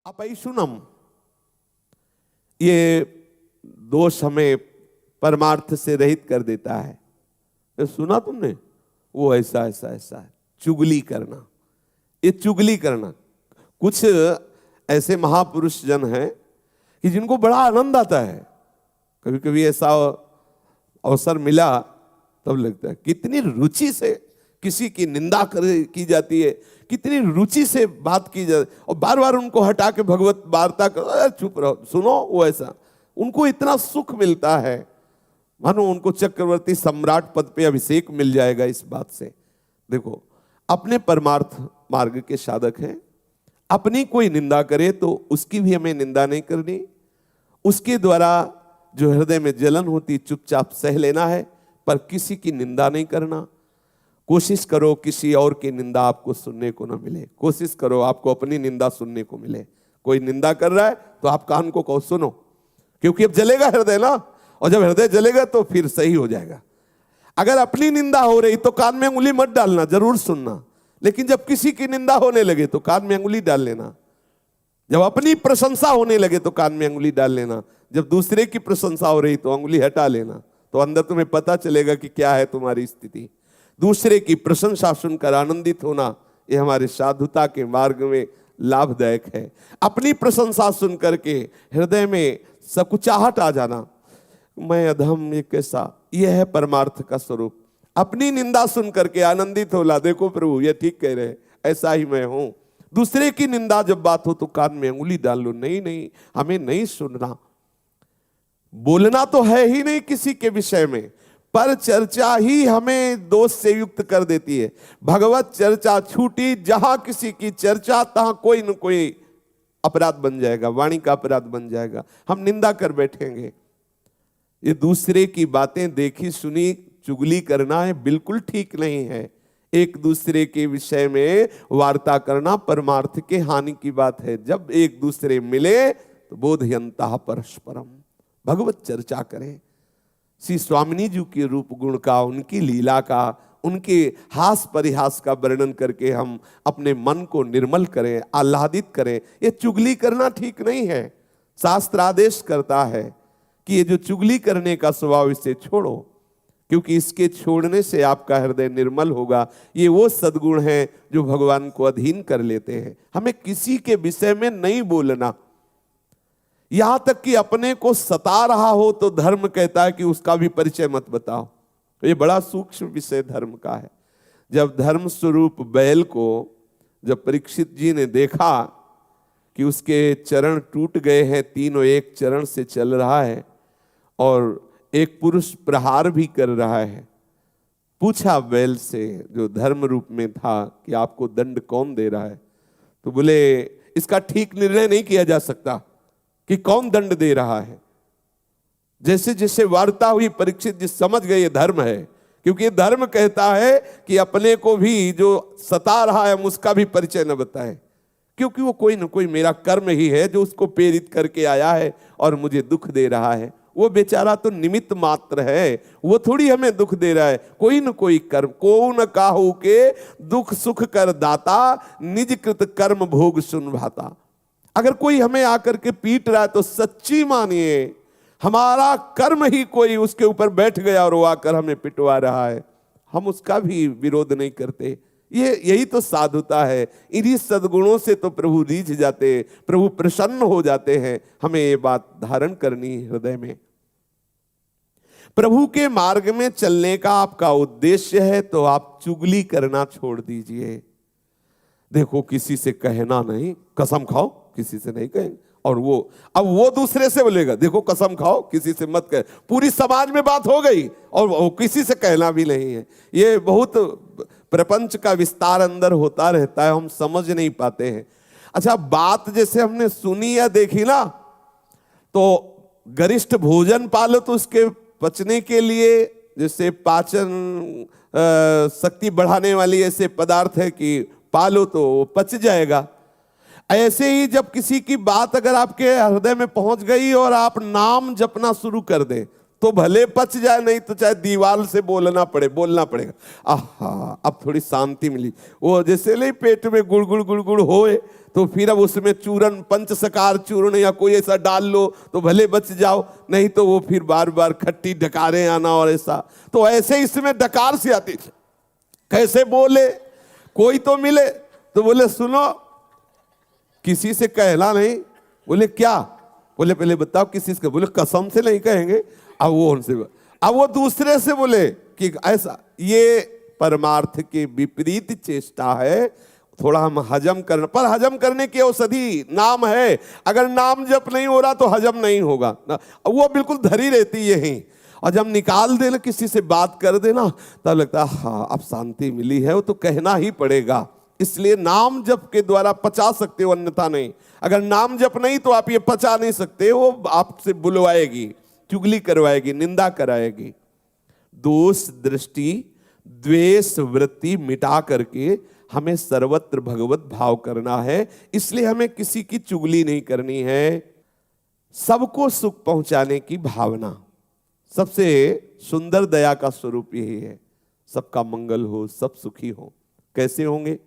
अपैशुनम, ये दोष हमें परमार्थ से रहित कर देता है। ये सुना तुमने, वो ऐसा ऐसा ऐसा है, चुगली करना, ये चुगली करना। कुछ ऐसे महापुरुष जन हैं कि जिनको बड़ा आनंद आता है, कभी कभी ऐसा अवसर मिला तब लगता है कितनी रुचि से किसी की निंदा की जाती है, कितनी रुचि से बात की जाती है, और बार बार उनको हटा के भगवत वार्ता करो, चुप रहो, सुनो। वो ऐसा उनको इतना सुख मिलता है मानो उनको चक्रवर्ती सम्राट पद पे अभिषेक मिल जाएगा इस बात से। देखो, अपने परमार्थ मार्ग के साधक हैं, अपनी कोई निंदा करे तो उसकी भी हमें निंदा नहीं करनी, उसके द्वारा जो हृदय में जलन होती चुपचाप सह लेना है, पर किसी की निंदा नहीं करना। कोशिश करो किसी और की निंदा आपको सुनने को ना मिले, कोशिश करो आपको अपनी निंदा सुनने को मिले। कोई निंदा कर रहा है तो आप कान को कहो सुनो, क्योंकि अब जलेगा हृदय ना, और जब हृदय जलेगा तो फिर सही हो जाएगा। अगर अपनी निंदा हो रही तो कान में अंगुली मत डालना, जरूर सुनना, लेकिन जब किसी की निंदा होने लगे तो कान में अंगुली डाल लेना। जब अपनी प्रशंसा होने लगे तो कान में अंगुली डाल लेना, जब दूसरे की प्रशंसा हो रही तो अंगुली हटा लेना। तो अंदर तुम्हें पता चलेगा कि क्या है तुम्हारी स्थिति। दूसरे की प्रशंसा सुनकर आनंदित होना, ये हमारे साधुता के मार्ग में लाभदायक है। अपनी प्रशंसा सुनकर के हृदय में सकुचाहट आ जाना, मैं अधम, ये कैसा, यह है परमार्थ का स्वरूप। अपनी निंदा सुनकर के आनंदित होला, देखो प्रभु ये ठीक कह रहे, ऐसा ही मैं हूं। दूसरे की निंदा जब बात हो तो कान में अंगुली डाल लो, नहीं नहीं हमें नहीं सुनना। बोलना तो है ही नहीं किसी के विषय में, पर चर्चा ही हमें दोष से युक्त कर देती है। भगवत चर्चा छूटी, जहां किसी की चर्चा तहां कोई न कोई अपराध बन जाएगा, वाणी का अपराध बन जाएगा, हम निंदा कर बैठेंगे। ये दूसरे की बातें देखी सुनी चुगली करना है, बिल्कुल ठीक नहीं है। एक दूसरे के विषय में वार्ता करना परमार्थ के हानि की बात है। जब एक दूसरे मिले तो बोधयंता परस्परम, भगवत चर्चा करें। श्री स्वामिनी जी के रूप गुण का, उनकी लीला का, उनके हास परिहास का वर्णन करके हम अपने मन को निर्मल करें, आह्लादित करें। ये चुगली करना ठीक नहीं है। शास्त्र आदेश करता है कि ये जो चुगली करने का स्वभाव, इसे छोड़ो, क्योंकि इसके छोड़ने से आपका हृदय निर्मल होगा। ये वो सद्गुण हैं जो भगवान को अधीन कर लेते हैं। हमें किसी के विषय में नहीं बोलना, यहां तक कि अपने को सता रहा हो तो धर्म कहता है कि उसका भी परिचय मत बताओ। ये बड़ा सूक्ष्म विषय धर्म का है। जब धर्म स्वरूप बैल को जब परीक्षित जी ने देखा कि उसके चरण टूट गए हैं, तीनों एक चरण से चल रहा है और एक पुरुष प्रहार भी कर रहा है, पूछा बैल से जो धर्म रूप में था कि आपको दंड कौन दे रहा है? तो बोले इसका ठीक निर्णय नहीं किया जा सकता कि कौन दंड दे रहा है। जैसे जैसे वार्ता हुई परीक्षित जी समझ गए ये धर्म है, क्योंकि ये धर्म कहता है कि अपने को भी जो सता रहा है उसका भी परिचय न बताए, क्योंकि वो कोई न कोई मेरा कर्म ही है जो उसको प्रेरित करके आया है और मुझे दुख दे रहा है। वो बेचारा तो निमित्त मात्र है, वो थोड़ी हमें दुख दे रहा है। कोई न कोई कर्म, को न काहू के दुख सुख कर दाता, निज कृत कर्म भोग सुन भाता। अगर कोई हमें आकर के पीट रहा है तो सच्ची मानिए हमारा कर्म ही कोई उसके ऊपर बैठ गया और वो आकर हमें पिटवा रहा है, हम उसका भी विरोध नहीं करते। यही तो साधुता है। इन्हीं सद्गुणों से तो प्रभु रीझ जाते, प्रभु प्रसन्न हो जाते हैं। हमें ये बात धारण करनी हृदय में। प्रभु के मार्ग में चलने का आपका उद्देश्य है तो आप चुगली करना छोड़ दीजिए। देखो, किसी से कहना नहीं, कसम खाओ किसी से नहीं कहेंगे, और अब वो दूसरे से बोलेगा देखो कसम खाओ किसी से मत कहे। पूरी समाज में बात हो गई और वो किसी से कहना भी नहीं है। ये बहुत प्रपंच का विस्तार अंदर होता रहता है, हम समझ नहीं पाते हैं। अच्छा, बात जैसे हमने सुनी या देखी ना, तो गरिष्ठ भोजन पालो तो उसके पचने के लिए, जैसे पाचन शक्ति बढ़ाने वाली ऐसे पदार्थ है कि पालो तो पच जाएगा। ऐसे ही जब किसी की बात अगर आपके हृदय में पहुंच गई और आप नाम जपना शुरू कर दें तो भले पच जाए, नहीं तो चाहे दीवार से बोलना पड़ेगा। आहा, अब थोड़ी शांति मिली। वो जैसे नहीं पेट में गुड़गुड़ गुड़गुड़ होए, तो फिर अब उसमें चूरन, पंचसकार चूर्ण या कोई ऐसा डाल लो तो भले बच जाओ, नहीं तो वो फिर बार बार खट्टी डकारें आना और ऐसा। तो ऐसे इसमें डकार से आती, कैसे बोले, कोई तो मिले तो बोले सुनो, किसी से कहना नहीं। बोले क्या? बोले पहले बताओ किसी से? बोले कसम से नहीं कहेंगे। अब वो उनसे, अब वो दूसरे से बोले कि ऐसा, ये परमार्थ के विपरीत चेष्टा है। थोड़ा हम हजम करना, पर हजम करने की औषधि नाम है। अगर नाम जप नहीं हो रहा तो हजम नहीं होगा, वो बिल्कुल धरी रहती यही। और जब निकाल देना, किसी से बात कर देना, तब लगता है हाँ अब शांति मिली है। वो तो कहना ही पड़ेगा। इसलिए नाम जप के द्वारा पचा सकते हो, अन्यथा नहीं। अगर नाम जप नहीं तो आप ये पचा नहीं सकते। वो आपसे बुलवाएगी, चुगली करवाएगी, निंदा कराएगी। दोष दृष्टि द्वेष वृत्ति मिटा करके हमें सर्वत्र भगवत भाव करना है। इसलिए हमें किसी की चुगली नहीं करनी है। सबको सुख पहुंचाने की भावना, सबसे सुंदर दया का स्वरूप यही है। सबका मंगल हो, सब सुखी हो। कैसे होंगे?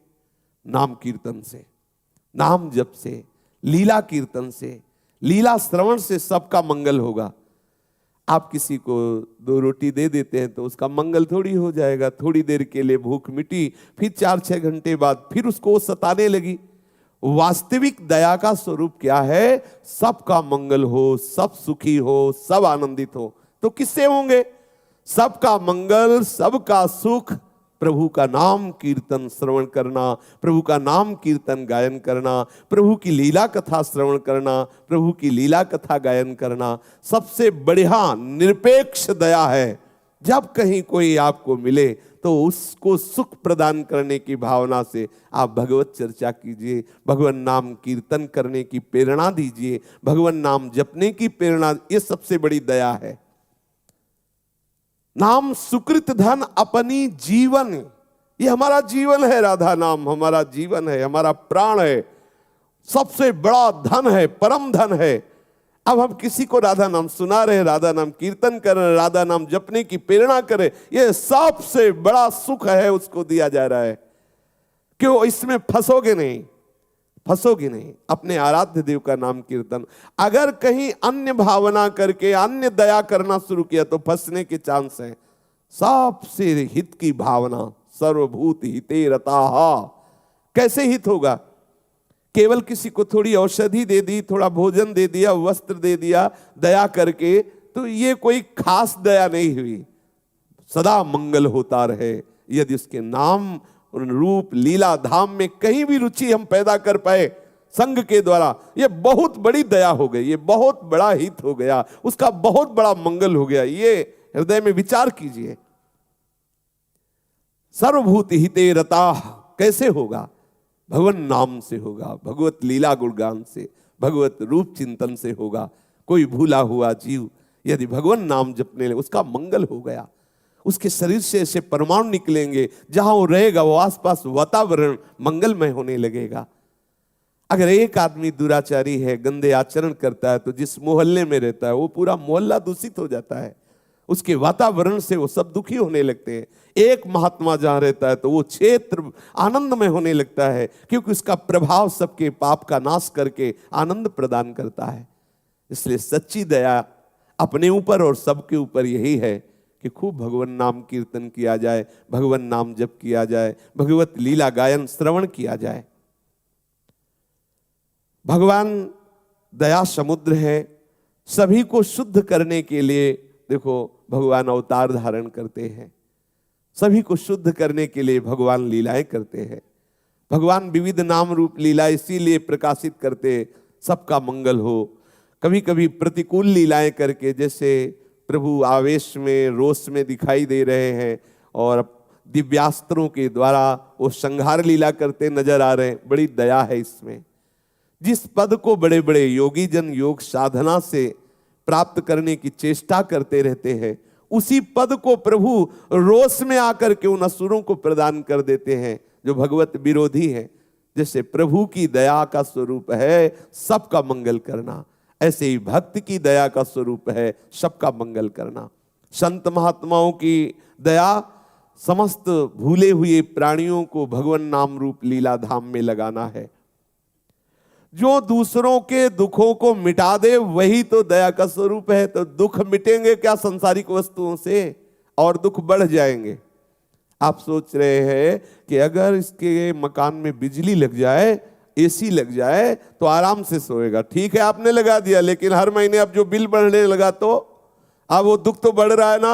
नाम कीर्तन से, नाम जप से, लीला कीर्तन से, लीला श्रवण से सबका मंगल होगा। आप किसी को 2 रोटी दे देते हैं तो उसका मंगल थोड़ी हो जाएगा। थोड़ी देर के लिए भूख मिटी, फिर 4-6 घंटे बाद फिर उसको सताने लगी। वास्तविक दया का स्वरूप क्या है? सबका मंगल हो, सब सुखी हो, सब आनंदित हो। तो किससे होंगे? सबका मंगल, सबका सुख, प्रभु का नाम कीर्तन श्रवण करना, प्रभु का नाम कीर्तन गायन करना, प्रभु की लीला कथा श्रवण करना, प्रभु की लीला कथा गायन करना सबसे बढ़िया निरपेक्ष दया है। जब कहीं कोई आपको मिले तो उसको सुख प्रदान करने की भावना से आप भगवत चर्चा कीजिए, भगवान नाम कीर्तन करने की प्रेरणा दीजिए, भगवान नाम जपने की प्रेरणा। ये सबसे बड़ी दया है। नाम सुकृत धन अपनी जीवन, ये हमारा जीवन है। राधा नाम हमारा जीवन है, हमारा प्राण है, सबसे बड़ा धन है, परम धन है। अब हम किसी को राधा नाम सुना रहे, राधा नाम कीर्तन कर रहे, राधा नाम जपने की प्रेरणा करें, ये सबसे बड़ा सुख है, उसको दिया जा रहा है। क्यों? इसमें फंसोगे नहीं, फंसोगे नहीं। अपने आराध्य देव का नाम कीर्तन, अगर कहीं अन्य भावना करके अन्य दया करना शुरू किया तो फंसने के चांस है। सबसे हित की भावना, सर्वभूत हिते रताः। कैसे हित होगा? केवल किसी को थोड़ी औषधि दे दी, थोड़ा भोजन दे दिया, वस्त्र दे दिया दया करके, तो ये कोई खास दया नहीं हुई। सदा मंगल होता रहे। यदि उसके नाम रूप लीला धाम में कहीं भी रुचि हम पैदा कर पाए संग के द्वारा, ये बहुत बड़ी दया हो गई, ये बहुत बड़ा हित हो गया, उसका बहुत बड़ा मंगल हो गया। ये हृदय में विचार कीजिए। सर्वभूत हिते रताः कैसे होगा? भगवान नाम से होगा, भगवत लीला गुणगान से, भगवत रूप चिंतन से होगा। कोई भूला हुआ जीव यदि भगवान नाम जपने लगे, उसका मंगल हो गया। उसके शरीर से ऐसे परमाणु निकलेंगे, जहां वो रहेगा वो आसपास वातावरण मंगलमय होने लगेगा। अगर एक आदमी दुराचारी है, गंदे आचरण करता है, तो जिस मोहल्ले में रहता है वो पूरा मोहल्ला दूषित हो जाता है। उसके वातावरण से वो सब दुखी होने लगते हैं। एक महात्मा जहां रहता है तो वो क्षेत्र आनंदमय होने लगता है, क्योंकि उसका प्रभाव सबके पाप का नाश करके आनंद प्रदान करता है। इसलिए सच्ची दया अपने ऊपर और सबके ऊपर यही है कि खूब भगवान नाम कीर्तन किया जाए, भगवान नाम जप किया जाए, भगवत लीला गायन श्रवण किया जाए। भगवान दया समुद्र है। सभी को शुद्ध करने के लिए देखो भगवान अवतार धारण करते हैं, सभी को शुद्ध करने के लिए भगवान लीलाएं करते हैं। भगवान विविध नाम रूप लीला इसीलिए प्रकाशित करते, सबका मंगल हो। कभी कभी प्रतिकूल लीलाएं करके, जैसे प्रभु आवेश में रोष में दिखाई दे रहे हैं और दिव्यास्त्रों के द्वारा वो संहार लीला करते नजर आ रहे हैं। बड़ी दया है इसमें। जिस पद को बड़े बड़े योगी जन योग साधना से प्राप्त करने की चेष्टा करते रहते हैं, उसी पद को प्रभु रोष में आकर के उन असुरों को प्रदान कर देते हैं जो भगवत विरोधी हैं। जैसे प्रभु की दया का स्वरूप है सबका मंगल करना। ऐसे ही भक्त की दया का स्वरूप है सबका मंगल करना। संत महात्माओं की दया समस्त भूले हुए प्राणियों को भगवान नाम रूप लीला धाम में लगाना है। जो दूसरों के दुखों को मिटा दे वही तो दया का स्वरूप है। तो दुख मिटेंगे क्या संसारिक वस्तुओं से, और दुख बढ़ जाएंगे। आप सोच रहे हैं कि अगर इसके मकान में बिजली लग जाए, एसी लग जाए तो आराम से सोएगा। ठीक है, आपने लगा दिया, लेकिन हर महीने अब जो बिल बढ़ने लगा तो अब वो दुख तो बढ़ रहा है ना।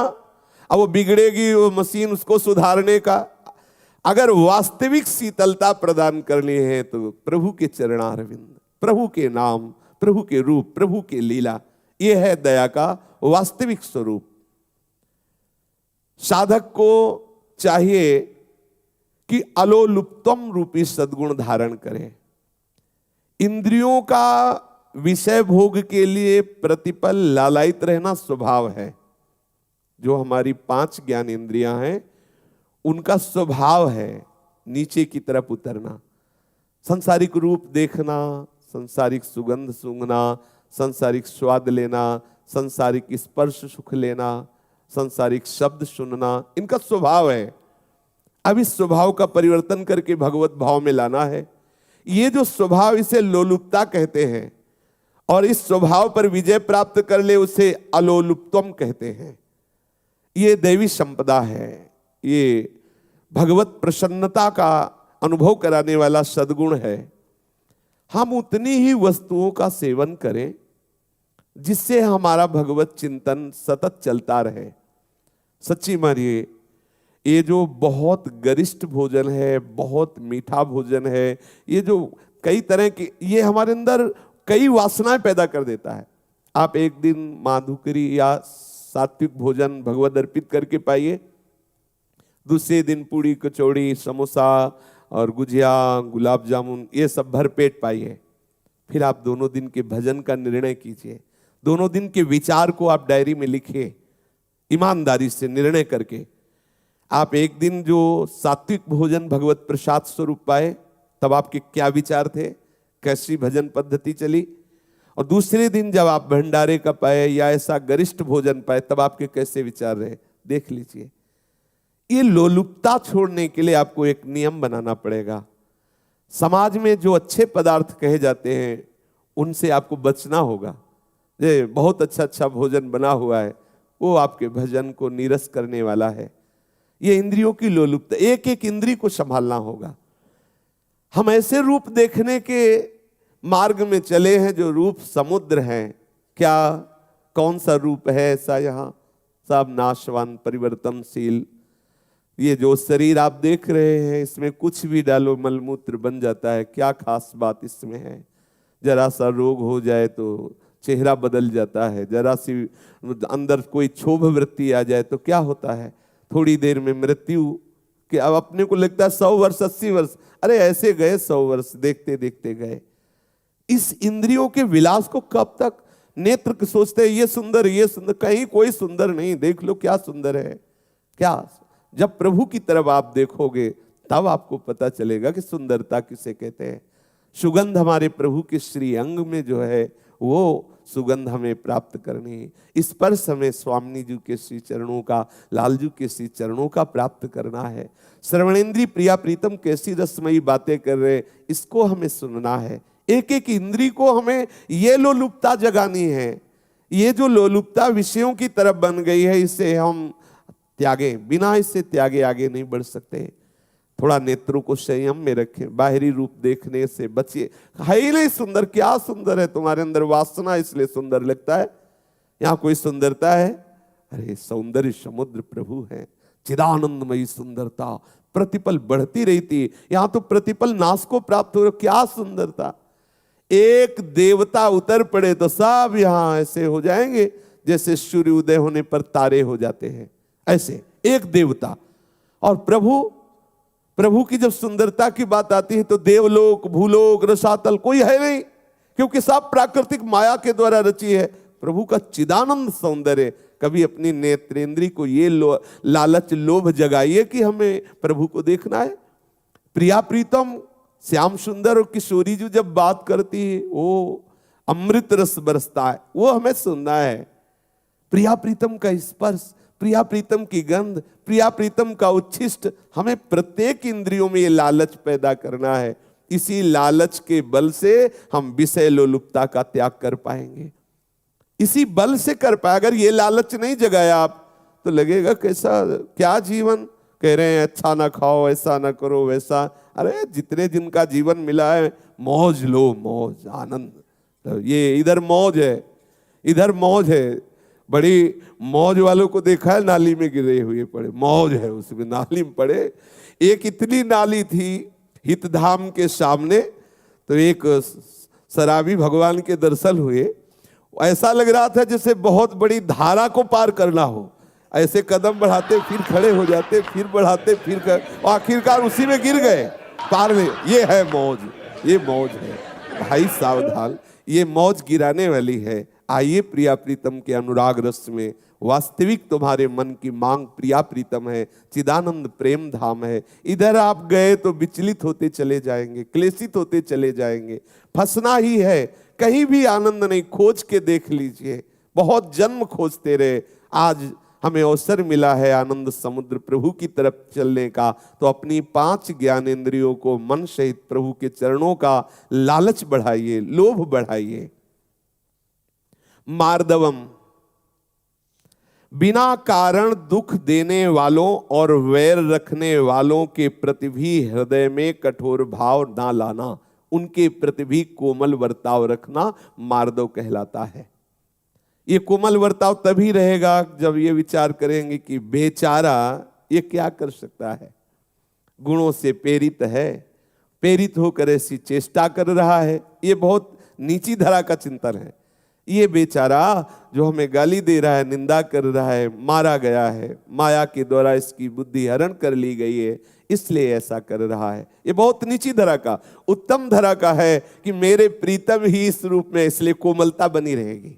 अब वो बिगड़ेगी वो मशीन, उसको सुधारने का। अगर वास्तविक शीतलता प्रदान करनी है तो प्रभु के चरणारविंद, प्रभु के नाम, प्रभु के रूप, प्रभु के लीला, यह है दया का वास्तविक स्वरूप। साधक को चाहिए कि अलोलुप्तम रूपी सद्गुण धारण करे। इंद्रियों का विषय भोग के लिए प्रतिपल लालायित रहना स्वभाव है। जो हमारी 5 ज्ञान इंद्रियां हैं उनका स्वभाव है नीचे की तरफ उतरना। सांसारिक रूप देखना, सांसारिक सुगंध सूंघना, सांसारिक स्वाद लेना, सांसारिक स्पर्श सुख लेना, सांसारिक शब्द सुनना, इनका स्वभाव है। अब इस स्वभाव का परिवर्तन करके भगवत भाव में लाना है। ये जो स्वभाव, इसे लोलुपता कहते हैं, और इस स्वभाव पर विजय प्राप्त कर ले उसे अलोलुप्तम कहते हैं। ये दैवी संपदा है, ये भगवत प्रसन्नता का अनुभव कराने वाला सद्गुण है। हम उतनी ही वस्तुओं का सेवन करें जिससे हमारा भगवत चिंतन सतत चलता रहे। सच्ची मानिए, ये जो बहुत गरिष्ठ भोजन है, बहुत मीठा भोजन है, ये जो कई तरह के, ये हमारे अंदर कई वासनाएं पैदा कर देता है। आप एक दिन माधुकरी या सात्विक भोजन भगवत अर्पित करके पाइए, दूसरे दिन पूड़ी कचौड़ी समोसा और गुजिया गुलाब जामुन ये सब भर पेट पाइए। फिर आप दोनों दिन के भजन का निर्णय कीजिए, दोनों दिन के विचार को आप डायरी में लिखिए, ईमानदारी से निर्णय करके। आप एक दिन जो सात्विक भोजन भगवत प्रसाद स्वरूप पाए तब आपके क्या विचार थे, कैसी भजन पद्धति चली, और दूसरे दिन जब आप भंडारे का पाए या ऐसा गरिष्ठ भोजन पाए तब आपके कैसे विचार रहे, देख लीजिए। ये लोलुपता छोड़ने के लिए आपको एक नियम बनाना पड़ेगा। समाज में जो अच्छे पदार्थ कहे जाते हैं उनसे आपको बचना होगा। ये बहुत अच्छा अच्छा भोजन बना हुआ है, वो आपके भजन को नीरस करने वाला है। ये इंद्रियों की लोलुपता, एक एक इंद्री को संभालना होगा। हम ऐसे रूप देखने के मार्ग में चले हैं जो रूप समुद्र हैं। क्या कौन सा रूप है ऐसा? यहाँ सब नाशवान परिवर्तनशील। ये जो शरीर आप देख रहे हैं इसमें कुछ भी डालो मलमूत्र बन जाता है। क्या खास बात इसमें है? जरा सा रोग हो जाए तो चेहरा बदल जाता है, जरा सी अंदर कोई क्षोभ वृत्ति आ जाए तो क्या होता है, थोड़ी देर में मृत्यु। कि अब अपने को लगता है 100 वर्ष 80 वर्ष, अरे ऐसे गए 100 वर्ष, देखते देखते गए। इस इंद्रियों के विलास को कब तक नेत्र सोचते हैं ये सुंदर ये सुंदर, कहीं कोई सुंदर नहीं। देख लो क्या सुंदर है क्या। जब प्रभु की तरफ आप देखोगे तब आपको पता चलेगा कि सुंदरता किसे कहते हैं। सुगंध हमारे प्रभु के श्री अंग में जो है वो सुगंध हमें प्राप्त करनी। स्पर्श हमें स्वामी जी के श्री चरणों का, लालजू के श्री चरणों का प्राप्त करना है। श्रवणेन्द्रीय प्रिया प्रीतम कैसी रसमयी बातें कर रहे, इसको हमें सुनना है। एक एक इंद्री को हमें ये लोलुपता जगानी है। ये जो लोलुपता विषयों की तरफ बन गई है इसे हम त्यागे, बिना इससे त्यागे आगे नहीं बढ़ सकते। थोड़ा नेत्रों को संयम में रखें, बाहरी रूप देखने से बचिए। है ही नहीं सुंदर, क्या सुंदर है? तुम्हारे अंदर वासना इसलिए सुंदर लगता है। यहाँ कोई सुंदरता है? अरे सौंदर्य समुद्र प्रभु है, चिदानंदमयी सुंदरता प्रतिपल बढ़ती रहती। यहाँ तो प्रतिपल नाश को प्राप्त हो, क्या सुंदरता। एक देवता उतर पड़े तो सब यहाँ ऐसे हो जाएंगे जैसे सूर्य उदय होने पर तारे हो जाते हैं, ऐसे एक देवता। और प्रभु की जब सुंदरता की बात आती है तो देवलोक भूलोक रसातल कोई है नहीं, क्योंकि सब प्राकृतिक माया के द्वारा रची है। प्रभु का चिदानंद सौंदर्य। कभी अपनी नेत्रेंद्री को ये लालच लोभ जगाइए कि हमें प्रभु को देखना है। प्रिया प्रीतम श्याम सुंदर और किशोरी जी जब बात करती है, ओ अमृत रस बरसता है, वो हमें सुनना है। प्रिया प्रीतम का स्पर्श, प्रिया प्रीतम की गंध, प्रिया प्रीतम का उच्छिष्ट, हमें प्रत्येक इंद्रियों में ये लालच पैदा करना है। इसी लालच के बल से हम विषय लोलुपता का त्याग कर पाएंगे, इसी बल से कर पाए। अगर ये लालच नहीं जगाया आप तो लगेगा कैसा क्या जीवन, कह रहे हैं अच्छा ना खाओ, ऐसा ना करो, वैसा। अरे जितने दिन का जीवन मिला है मौज लो, मौज आनंद। तो ये इधर मौज है, इधर मौज है। बड़ी मौज वालों को देखा है नाली में गिरे हुए पड़े, मौज है उसमें, नाली में पड़े। एक इतनी नाली थी हितधाम के सामने, तो एक शराबी भगवान के दर्शन हुए। ऐसा लग रहा था जैसे बहुत बड़ी धारा को पार करना हो। ऐसे कदम बढ़ाते फिर खड़े हो जाते, फिर बढ़ाते फिर और आखिरकार उसी में गिर गए पार में। ये है मौज, ये मौज है भाई, सावधान, ये मौज गिराने वाली है। आइए प्रिया प्रीतम के अनुराग रस में, वास्तविक तुम्हारे मन की मांग प्रिया प्रीतम है, चिदानंद प्रेम धाम है। इधर आप गए तो विचलित होते चले जाएंगे, क्लेशित होते चले जाएंगे, फंसना ही है, कहीं भी आनंद नहीं। खोज के देख लीजिए, बहुत जन्म खोजते रहे, आज हमें अवसर मिला है आनंद समुद्र प्रभु की तरफ चलने का। तो अपनी 5 ज्ञानेंद्रियों को मन सहित प्रभु के चरणों का लालच बढ़ाइए, लोभ बढ़ाइए। मार्दवम, बिना कारण दुख देने वालों और वैर रखने वालों के प्रति भी हृदय में कठोर भाव ना लाना, उनके प्रति भी कोमल वर्ताव रखना मार्दव कहलाता है। ये कोमल वर्ताव तभी रहेगा जब ये विचार करेंगे कि बेचारा ये क्या कर सकता है, गुणों से प्रेरित है, प्रेरित होकर ऐसी चेष्टा कर रहा है। ये बहुत नीची धरा का चिंतन है। ये बेचारा जो हमें गाली दे रहा है, निंदा कर रहा है, मारा गया है, माया के द्वारा इसकी बुद्धि हरण कर ली गई है, इसलिए ऐसा कर रहा है। ये बहुत नीची धरा का। उत्तम धरा का है कि मेरे प्रीतम ही इस रूप में, इसलिए कोमलता बनी रहेगी।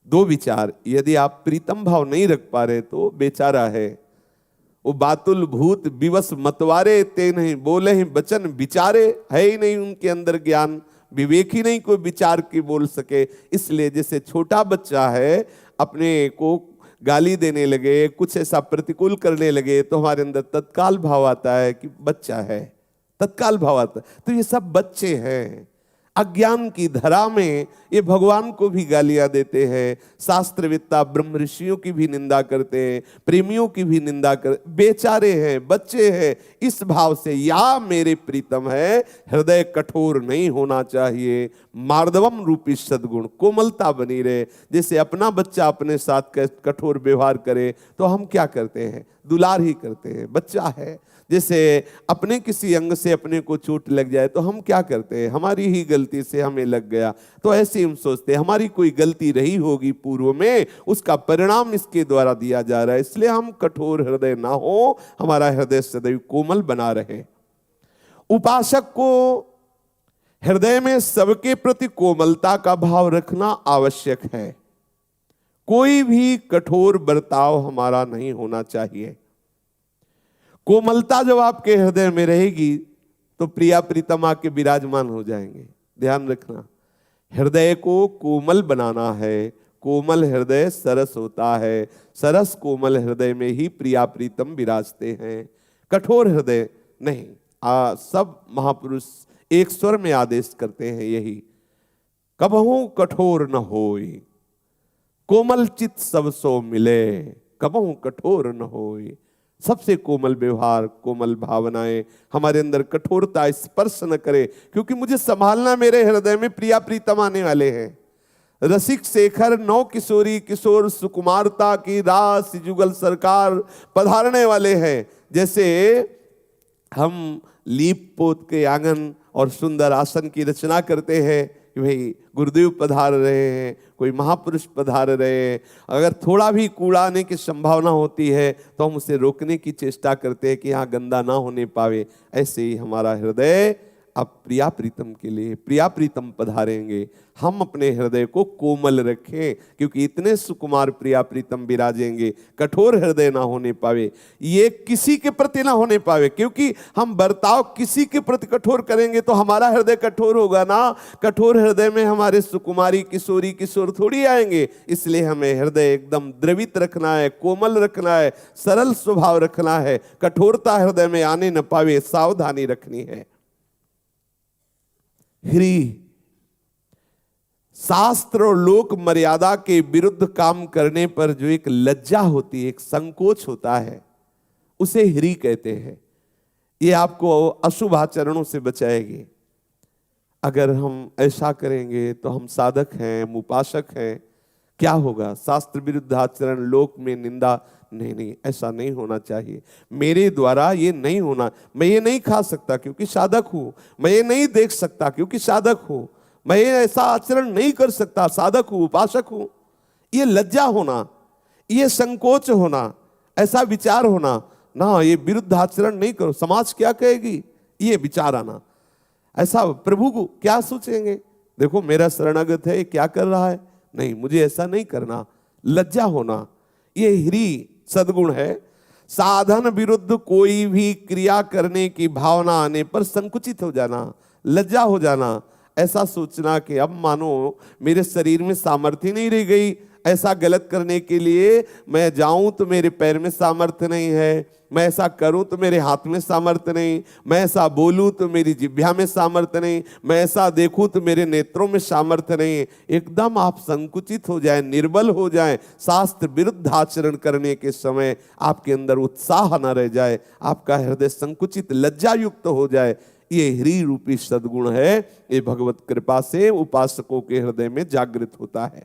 2 विचार, यदि आप प्रीतम भाव नहीं रख पा रहे तो बेचारा है। वो बातुल भूत विवश मतवारे, ते नहीं बोले ही वचन विचारे, है ही नहीं उनके अंदर ज्ञान, विवेक ही नहीं कोई विचार की बोल सके। इसलिए जैसे छोटा बच्चा है, अपने को गाली देने लगे, कुछ ऐसा प्रतिकूल करने लगे, तो हमारे अंदर तत्काल भाव आता है कि बच्चा है, तत्काल भाव आता है। तो ये सब बच्चे हैं। अज्ञान की धरा में ये भगवान को भी गालियां देते हैं, शास्त्रवेत्ता ब्रह्म ऋषियों की भी निंदा करते हैं, प्रेमियों की भी निंदा कर, बेचारे हैं, बच्चे हैं। इस भाव से या मेरे प्रीतम है, हृदय कठोर नहीं होना चाहिए। मार्दवम रूपी सद्गुण, कोमलता बनी रहे। जैसे अपना बच्चा अपने साथ कठोर व्यवहार करे तो हम क्या करते हैं, दुलार ही करते हैं, बच्चा है। जैसे अपने किसी अंग से अपने को चोट लग जाए तो हम क्या करते हैं, हमारी ही गलती से हमें लग गया, तो ऐसे हम सोचते हैं हमारी कोई गलती रही होगी पूर्व में, उसका परिणाम इसके द्वारा दिया जा रहा है। इसलिए हम कठोर हृदय ना हो, हमारा हृदय सदैव कोमल बना रहे। उपासक को हृदय में सबके प्रति कोमलता का भाव रखना आवश्यक है। कोई भी कठोर बर्ताव हमारा नहीं होना चाहिए। कोमलता जब आपके हृदय में रहेगी तो प्रिया प्रीतम आके विराजमान हो जाएंगे। ध्यान रखना, हृदय को कोमल बनाना है। कोमल हृदय सरस होता है, सरस कोमल हृदय में ही प्रिया प्रीतम विराजते हैं, कठोर हृदय नहीं। सब महापुरुष एक स्वर में आदेश करते हैं यही, कबहू कठोर न होई, कोमल चित सब सो मिले, कबहू कठोर न होई। सबसे कोमल व्यवहार, कोमल भावनाएं, हमारे अंदर कठोरता स्पर्श न करे, क्योंकि मुझे संभालना, मेरे हृदय में प्रिया प्रीतम आने वाले हैं। रसिक शेखर नौ किशोरी किशोर सुकुमारता की रास जुगल सरकार पधारने वाले हैं। जैसे हम लीप पोत के आंगन और सुंदर आसन की रचना करते हैं कि भाई गुरुदेव पधार रहे हैं, कोई महापुरुष पधार रहे हैं। अगर थोड़ा भी कूड़ा आने की संभावना होती है तो हम उसे रोकने की चेष्टा करते हैं कि यहाँ गंदा ना होने पावे। ऐसे ही हमारा हृदय अब प्रिया प्रीतम के लिए प्रिया प्रीतम पधारेंगे। हम अपने हृदय को कोमल रखें, क्योंकि इतने सुकुमार प्रिया प्रीतम विराजेंगे, कठोर हृदय ना होने पावे, ये किसी के प्रति ना होने पावे। क्योंकि हम बर्ताव किसी के प्रति कठोर करेंगे तो हमारा हृदय कठोर होगा ना। कठोर हृदय में हमारे सुकुमारी किशोरी किशोर थोड़ी आएंगे। इसलिए हमें हृदय एकदम द्रवित रखना है, कोमल रखना है, सरल स्वभाव रखना है। कठोरता हृदय में आने न पावे, सावधानी रखनी है। ह्री, शास्त्र और लोक मर्यादा के विरुद्ध काम करने पर जो एक लज्जा होती है, एक संकोच होता है, उसे ह्री कहते हैं। ये आपको अशुभ आचरणों से बचाएगी। अगर हम ऐसा करेंगे तो हम साधक हैं, हम उपासक हैं, क्या होगा? शास्त्र विरुद्ध आचरण, लोक में निंदा। नहीं, ऐसा नहीं होना चाहिए। मेरे द्वारा ये नहीं होना। मैं ये नहीं खा सकता क्योंकि साधक हूं, मैं ये नहीं देख सकता क्योंकि साधक हूं, मैं ये ऐसा आचरण नहीं कर सकता, साधक हूं, उपासक हूं। ये लज्जा होना, ये संकोच होना, ऐसा विचार होना ना, ये विरुद्ध आचरण नहीं करो, समाज क्या कहेगी, ये विचार आना। ऐसा प्रभु को क्या सोचेंगे, देखो मेरा शरणागत है, ये क्या कर रहा है, नहीं मुझे ऐसा नहीं करना। लज्जा होना, ये ह्री सद्गुण है। साधन विरुद्ध कोई भी क्रिया करने की भावना आने पर संकुचित हो जाना, लज्जा हो जाना, ऐसा सोचना कि अब मानो मेरे शरीर में सामर्थ्य नहीं रह गई, ऐसा गलत करने के लिए मैं जाऊं तो मेरे पैर में सामर्थ्य नहीं है, मैं ऐसा करूं तो मेरे हाथ में सामर्थ्य नहीं, मैं ऐसा बोलूं तो मेरी जिह्वा में सामर्थ्य नहीं, मैं ऐसा देखूं तो मेरे नेत्रों में सामर्थ्य नहीं। एकदम आप संकुचित हो जाएं, निर्बल हो जाएं, शास्त्र विरुद्ध आचरण करने के समय आपके अंदर उत्साह न रह जाए, आपका हृदय संकुचित लज्जा युक्त हो जाए। ये ह्री रूपी सद्गुण है, ये भगवत कृपा से उपासकों के हृदय में जागृत होता है।